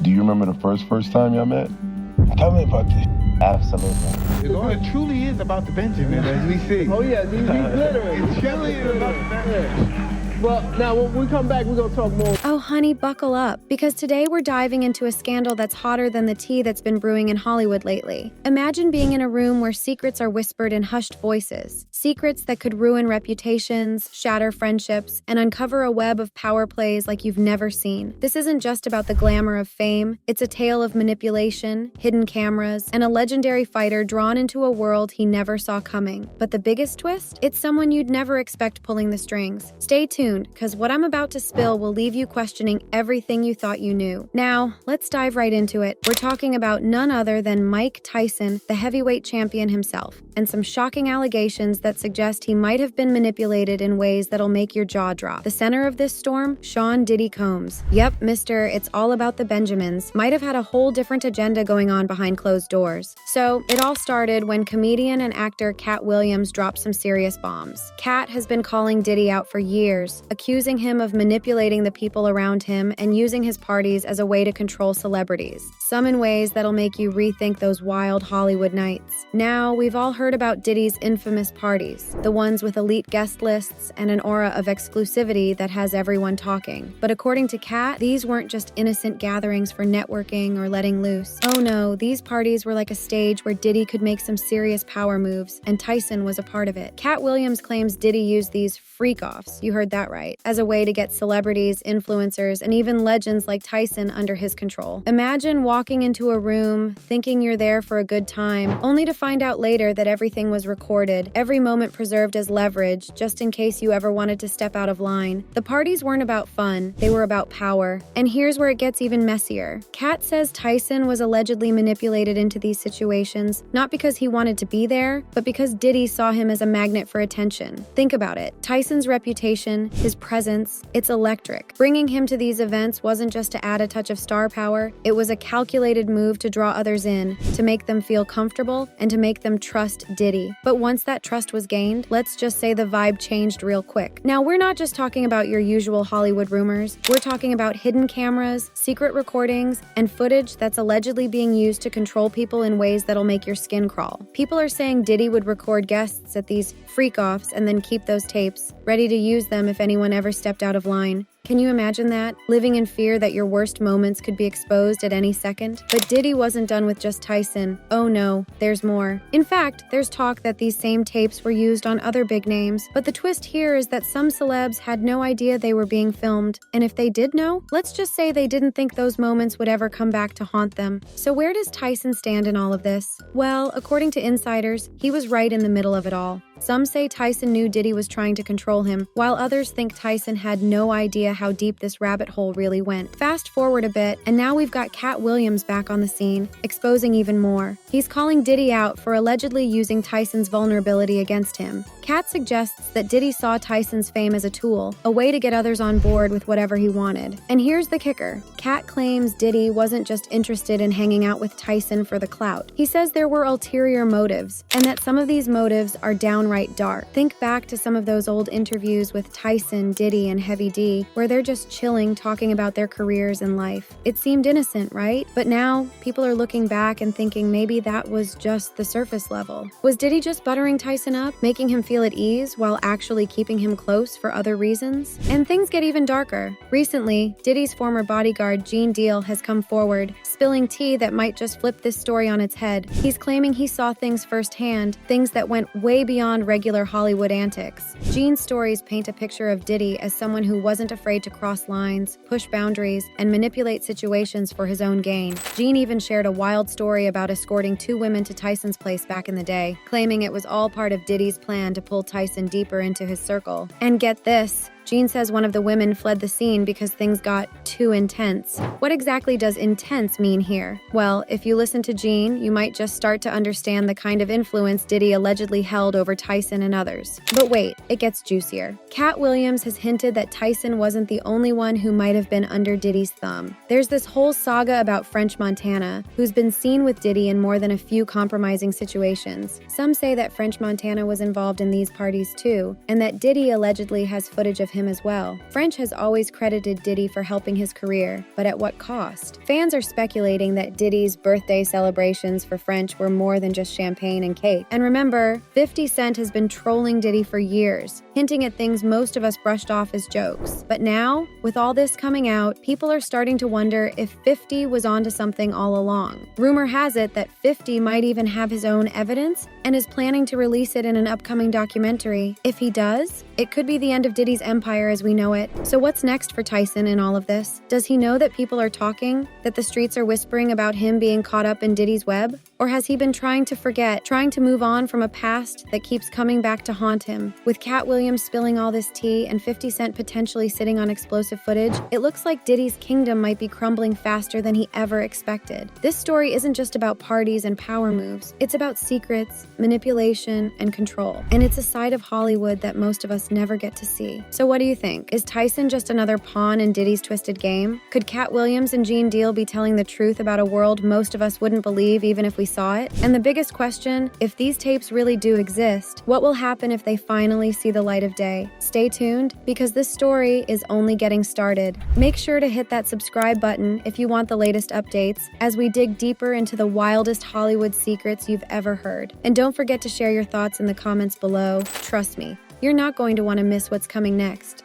Do you remember the first time y'all met? Tell me about this. Absolutely. It truly is about the Benjamin, as we see. Oh yeah, he's glittering. It truly is about the Benjamin. Well, now when we come back, we're gonna talk more. Oh, honey, buckle up, because today we're diving into a scandal that's hotter than the tea that's been brewing in Hollywood lately. Imagine being in a room where secrets are whispered in hushed voices. Secrets that could ruin reputations, shatter friendships, and uncover a web of power plays like you've never seen. This isn't just about the glamour of fame. It's a tale of manipulation, hidden cameras, and a legendary fighter drawn into a world he never saw coming. But the biggest twist? It's someone you'd never expect pulling the strings. Stay tuned, because what I'm about to spill will leave you questioning everything you thought you knew. Now, let's dive right into it. We're talking about none other than Mike Tyson, the heavyweight champion himself, and some shocking allegations that suggest he might have been manipulated in ways that'll make your jaw drop. The center of this storm? Sean Diddy Combs. Yep, Mr. It's all about the Benjamins might have had a whole different agenda going on behind closed doors. So, it all started when comedian and actor Cat Williams dropped some serious bombs. Cat has been calling Diddy out for years, accusing him of manipulating the people around him and using his parties as a way to control celebrities, some in ways that'll make you rethink those wild Hollywood nights. Now, we've all heard about Diddy's infamous parties, the ones with elite guest lists and an aura of exclusivity that has everyone talking. But according to Cat, these weren't just innocent gatherings for networking or letting loose. Oh no, these parties were like a stage where Diddy could make some serious power moves, and Tyson was a part of it. Cat Williams claims Diddy used these freak-offs, you heard that right, as a way to get celebrities, influencers, and even legends like Tyson under his control. Imagine walking into a room, thinking you're there for a good time, only to find out later that everything was recorded, every moment preserved as leverage, just in case you ever wanted to step out of line. The parties weren't about fun, they were about power. And here's where it gets even messier. Kat says Tyson was allegedly manipulated into these situations, not because he wanted to be there, but because Diddy saw him as a magnet for attention. Think about it. Tyson's reputation, his presence, it's electric. Bringing him to these events wasn't just to add a touch of star power, it was a calculated move to draw others in, to make them feel comfortable, and to make them trust Diddy. But once that trust was gained, let's just say the vibe changed real quick. Now, we're not just talking about your usual Hollywood rumors, we're talking about hidden cameras, secret recordings, and footage that's allegedly being used to control people in ways that'll make your skin crawl. People are saying Diddy would record guests at these freak-offs and then keep those tapes, ready to use them if anyone ever stepped out of line. Can you imagine that? Living in fear that your worst moments could be exposed at any second? But Diddy wasn't done with just Tyson. Oh no, there's more. In fact, there's talk that these same tapes were used on other big names, but the twist here is that some celebs had no idea they were being filmed, and if they did know, let's just say they didn't think those moments would ever come back to haunt them. So where does Tyson stand in all of this? Well, according to insiders, he was right in the middle of it all. Some say Tyson knew Diddy was trying to control him, while others think Tyson had no idea how deep this rabbit hole really went. Fast forward a bit, and now we've got Cat Williams back on the scene, exposing even more. He's calling Diddy out for allegedly using Tyson's vulnerability against him. Cat suggests that Diddy saw Tyson's fame as a tool, a way to get others on board with whatever he wanted. And here's the kicker. Cat claims Diddy wasn't just interested in hanging out with Tyson for the clout. He says there were ulterior motives, and that some of these motives are downright dark. Think back to some of those old interviews with Tyson, Diddy, and Heavy D, where they're just chilling, talking about their careers and life. It seemed innocent, right? But now, people are looking back and thinking maybe that was just the surface level. Was Diddy just buttering Tyson up, making him feel at ease while actually keeping him close for other reasons? And things get even darker. Recently, Diddy's former bodyguard, Gene Deal, has come forward, spilling tea that might just flip this story on its head. He's claiming he saw things firsthand, things that went way beyond regular Hollywood antics. Gene's stories paint a picture of Diddy as someone who wasn't afraid to cross lines, push boundaries, and manipulate situations for his own gain. Gene even shared a wild story about escorting 2 women to Tyson's place back in the day, claiming it was all part of Diddy's plan to pull Tyson deeper into his circle. And get this, Gene says one of the women fled the scene because things got too intense. What exactly does intense mean here? Well, if you listen to Gene, you might just start to understand the kind of influence Diddy allegedly held over Tyson and others. But wait, it gets juicier. Cat Williams has hinted that Tyson wasn't the only one who might have been under Diddy's thumb. There's this whole saga about French Montana, who's been seen with Diddy in more than a few compromising situations. Some say that French Montana was involved in these parties too, and that Diddy allegedly has footage of him him as well. French has always credited Diddy for helping his career, but at what cost? Fans are speculating that Diddy's birthday celebrations for French were more than just champagne and cake. And remember, 50 Cent has been trolling Diddy for years, hinting at things most of us brushed off as jokes. But now, with all this coming out, people are starting to wonder if 50 was onto something all along. Rumor has it that 50 might even have his own evidence and is planning to release it in an upcoming documentary. If he does, it could be the end of Diddy's empire as we know it. So what's next for Tyson in all of this? Does he know that people are talking? That the streets are whispering about him being caught up in Diddy's web? Or has he been trying to forget, trying to move on from a past that keeps coming back to haunt him? With Cat Williams spilling all this tea and 50 Cent potentially sitting on explosive footage, it looks like Diddy's kingdom might be crumbling faster than he ever expected. This story isn't just about parties and power moves. It's about secrets, manipulation, and control. And it's a side of Hollywood that most of us never get to see. So what do you think? Is Tyson just another pawn in Diddy's twisted game? Could Cat Williams and Gene Deal be telling the truth about a world most of us wouldn't believe even if we saw it? And the biggest question, if these tapes really do exist, what will happen if they finally see the light of day? Stay tuned, because this story is only getting started. Make sure to hit that subscribe button if you want the latest updates as we dig deeper into the wildest Hollywood secrets you've ever heard. And don't forget to share your thoughts in the comments below. Trust me, you're not going to want to miss what's coming next.